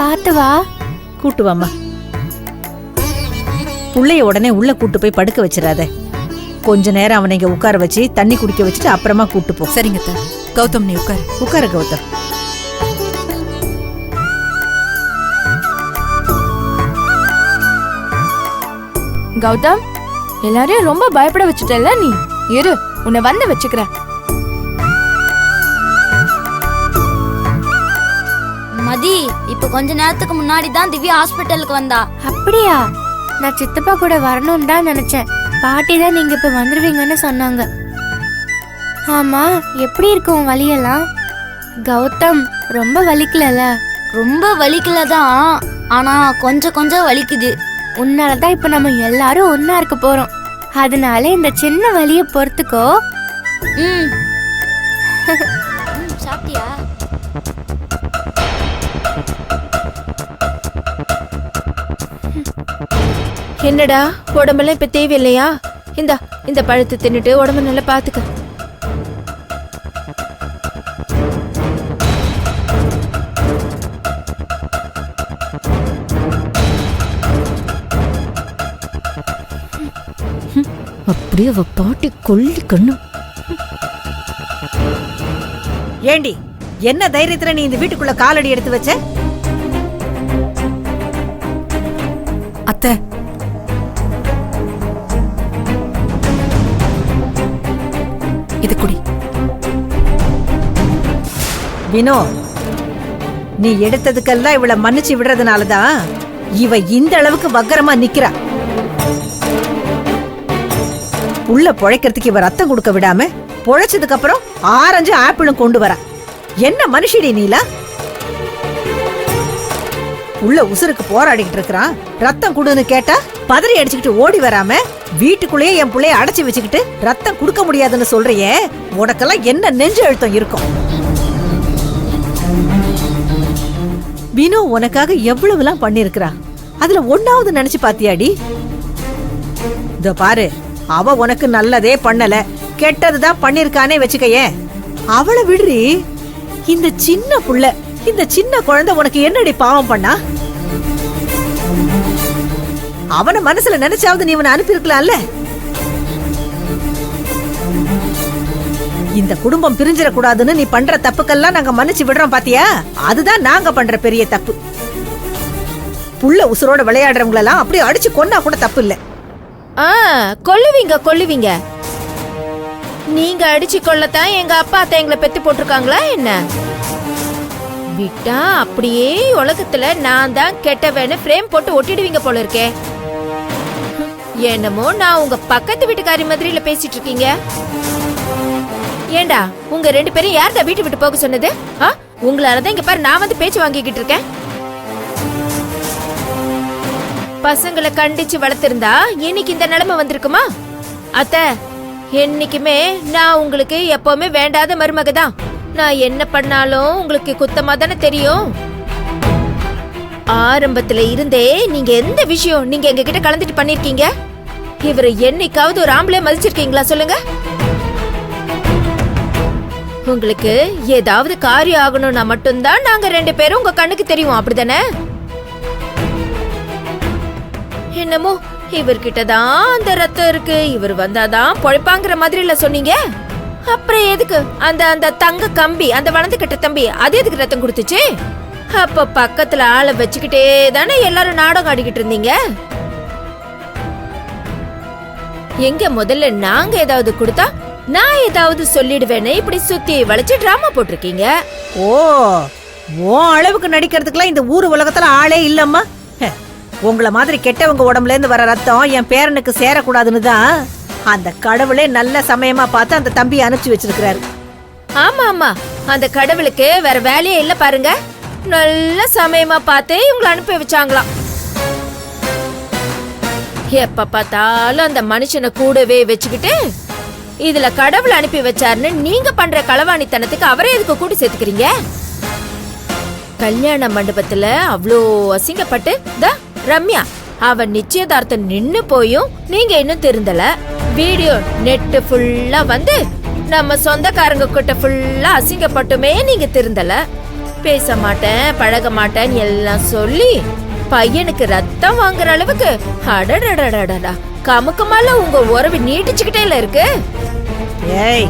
பாத்து வா. கூட்டு வாமா. புள்ளைய உடனே உள்ள கூட்டு போய் படுக்க வச்சிடாத. கொஞ்ச நேரம் அவனை இங்க உட்கார வச்சு தண்ணி குடிக்க வச்சுட்டு அப்புறமா கூட்டு போ. சரிங்க அத்தை. கௌதம் நீ உட்காரு. உட்காரு கௌதம். கௌதம், எல்லாரையும் ரொம்ப பயப்பட வச்சுட்டல நீ. இரு, உன்னை வந்து வச்சுக்கிறேன். மதி, இப்ப கொஞ்ச நேரத்துக்கு முன்னாடி தான் திவ்யா ஹாஸ்பிட்டலுக்கு வந்தா. அப்படியா? நான் சித்தப்பா கூட வரணும்னு தான் நினைச்சேன். பாட்டி தான் நீங்க இப்ப வந்துருவீங்கன்னு சொன்னாங்க. ஆமா, எப்படி இருக்கு உன் வலியெல்லாம்? கௌதம், ரொம்ப வலிக்கலல? ரொம்ப வலிக்கலதான், ஆனா கொஞ்சம் கொஞ்சம் வலிக்குது. உன்னாலதான் இப்ப நம்ம எல்லாரும் ஒன்னா இருக்க போறோம். அதனால இந்த சின்ன வலிய பொறுத்துக்கோ. சாப்பிட்டியா? என்னடா உடம்பெல்லாம் இப்ப தேவையில்லையா? இந்த பழத்தை தின்னுட்டு உடம்பு நல்லா பாத்துக்க. அப்படியே அவ பாட்டி கொல்லி கண்ணு. ஏண்டி, என்ன தைரியத்துல நீ இந்த வீட்டுக்குள்ள காலடி எடுத்து வச்ச? அத்தை, இது குடி. வினோ, நீ எடுத்ததுக்கெல்லாம் இவள மன்னிச்சு விடுறதுனாலதான் இவ இந்த அளவுக்கு வக்கரமா நிக்கிறா. உள்ள பொழைக்கிறதுக்கு இவ ரத்தம் கொடுக்க விடாம பொழைச்சதுக்கு அப்புறம் ஆரஞ்சு ஆப்பிளும் கொண்டு வரா. என்ன மனுஷடி நீலா? உள்ள உசுருக்கு போராடிக்கிட்டு இருக்கிறான், ரத்தம் குடுன்னு கேட்டா பதறி அடிச்சுக்கிட்டு ஓடி வராம வீட்டுக்குள்ளேயே என் பிள்ளைய அடைச்சு வச்சுக்கிட்டு ரத்தம் கொடுக்க முடியாதுன்னு சொல்றியே, உனக்கெல்லாம் என்ன நெஞ்சு அழுத்தம் இருக்கும்? வினு உனக்காக எவ்வளவுலாம் பண்ணிருக்கிறா, அதுல ஒன்னாவது நினைச்சு பாத்தியாடி? இதோ பாரு, அவ உனக்கு நல்லதே பண்ணல, கெட்டதுதான் பண்ணிருக்கானே வச்சுக்கையே. அவளை விடுறி. இந்த சின்ன புள்ள, இந்த சின்ன குழந்தை உனக்கு என்னடி பாவம் பண்ணா? அவன மனசுல நினைச்சாவது நீ இவனை அனுப்பியிருக்கலாம்ல. இந்த குடும்பம் பிரிஞ்சிடக்கூடாதுன்னு நீ பண்ற தப்புக்கெல்லாம் நாங்க மன்னிச்சு விடுறோம் பாத்தியா? அதுதான் நாங்க பண்ற பெரிய தப்பு. புள்ள உசுரோட விளையாடுறவங்களெல்லாம் அப்படியே அடிச்சு கொன்னா கூட தப்பு இல்ல. கொல்லுவீங்க. நீங்க அடிச்சு கொள்ளத்தான் எங்க அப்பா அத்தை எங்களை பெத்து போட்டிருக்காங்களா என்ன? விட்டா அப்படியே உலகத்துல நான் தான் கெட்டவன்னு ஃப்ரேம் போட்டு ஒட்டிடுவீங்க போல இருக்கே. என்னமோ நான் உங்க பக்கத்து வீட்டுக்காரி மாதிரில பேசிட்டு இருக்கீங்க. ஏண்டா, உங்க ரெண்டு பேரும் யார்தான் வீட்டு விட்டு போக சொன்னது? உங்களாலதான் இங்க பாரு நான் வந்து பேச்சு வாங்கிக்கிட்டு இருக்கேன். பசங்களை கண்டிச்சு வளர்த்திருந்தா இன்னைக்கு இந்த நிலைமை வந்திருக்குமா? அத்தை, என்னைக்குமே நான் உங்களுக்கு எப்பவுமே வேண்டாத மருமக தான். நான் என்ன பண்ணாலும் உங்களுக்கு குத்தமா தானே தெரியும். ஆரம்பத்துல இருந்தே நீங்க எந்த விஷயம் நீங்க எங்க கிட்ட கலந்துட்டு பண்ணிருக்கீங்க? இவரை என்னைக்காவது ஒரு ஆம்பளை மதிச்சிருக்கீங்களா சொல்லுங்க? உங்களுக்கு ஏதாவது காரியம் ஆகணும்னா மட்டும்தான் நாங்க ரெண்டு பேரும் உங்க கண்ணுக்கு தெரியும், அப்படிதானே? என்னமோ இவர்கிட்டதான் அந்த ரத்தம் இருக்கு, இவர் வந்தாதான் பொழைப்பாங்கிற மாதிரி இல்ல சொன்னீங்க. அப்புறம் எதுக்கு அந்த தங்க கம்பி, அந்த வளர்ந்து கிட்ட தம்பி, அது எதுக்கு ரத்தம் கொடுத்துச்சு? அப்ப பக்கத்துல ஆளை வச்சுக்கிட்டே தானே எல்லாரும் நாடகம் ஆடிக்கிட்டு இருந்தீங்க. எங்க முதல்ல நாங்க ஏதாவது கொடுத்தா நான் ஏதாவது சொல்லிடுவேன்னு இப்படி சுத்தி வளைச்சு டிராமா போட்டிருக்கீங்க. ஓ, அளவுக்கு நடிக்கிறதுக்குலாம் இந்த ஊரு உலகத்துல ஆளே இல்லம்மா. உங்கள மாதிரி கெட்டவங்க உடம்புல இருந்து வர ரத்தம் என் பேரனுக்கு சேரக்கூடாதுன்னு தான் அந்த கடவுளே நல்ல சமயமா பார்த்து அந்த தம்பியை அனுப்பிச்சு வச்சிருக்கிறாரு. ஆமா, அந்த கடவுளுக்கு வேற வேலையே இல்ல பாருங்க. நல்ல சமயமா பார்த்து இவங்களை அனுப்பி வச்சாங்களாம். எப்ப பார்த்தாலும் அந்த மனுஷனை கூடவே வச்சுக்கிட்டு இதுல கடவுள் அனுப்பி வச்சாருன்னு நீங்க பண்ற களவாணித்தனத்துக்கு அவரே எதுக்கு கூட்டி சேர்த்துக்கிறீங்க? கல்யாண மண்டபத்துல அவ்வளோ அசிங்கப்பட்டு ரம்யா அவ நிச்சயதார்த்தம் நின்னு போயும் நீங்க இன்னும் திருந்தல. வீடியோ நெட் ஃபுல்லா வந்து நம்ம சொந்தக்காரங்க கிட்ட ஃபுல்லா அசிங்கப்பட்டுமே நீங்க திருந்தல. பேச மாட்டேன் பழக மாட்டேன்னு எல்லாம் சொல்லி பையனுக்கு ரத்தம் வாங்குற அளவுக்கு அடடடடடா கமுக்கமால உங்க உறவு நீட்டிச்சுக்கிட்டே இருக்கு. ஏய்